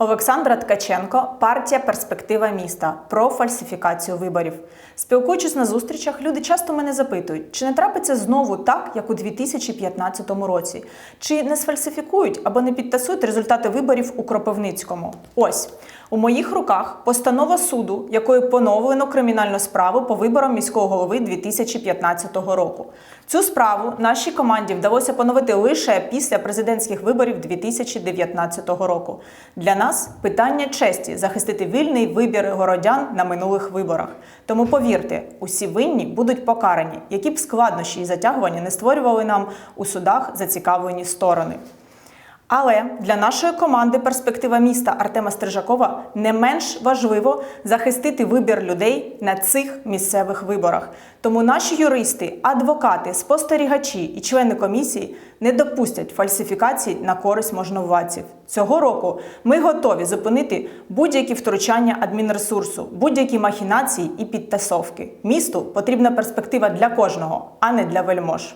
Олександра Ткаченко, партія «Перспектива міста» про фальсифікацію виборів. Спілкуючись на зустрічах, люди часто мене запитують, чи не трапиться знову так, як у 2015 році? Чи не сфальсифікують або не підтасують результати виборів у Кропивницькому? Ось, у моїх руках постанова суду, якою поновлено кримінальну справу по виборам міського голови 2015 року. Цю справу нашій команді вдалося поновити лише після президентських виборів 2019 року. Для нас питання честі – захистити вільний вибір городян на минулих виборах. Тому повірте, усі винні будуть покарані, які б складнощі і затягування не створювали нам у судах зацікавлені сторони. Але для нашої команди «Перспектива міста» Артема Стрижакова не менш важливо захистити вибір людей на цих місцевих виборах. Тому наші юристи, адвокати, спостерігачі і члени комісії не допустять фальсифікацій на користь можновладців. Цього року ми готові зупинити будь-які втручання адмінресурсу, будь-які махінації і підтасовки. Місту потрібна перспектива для кожного, а не для вельмож.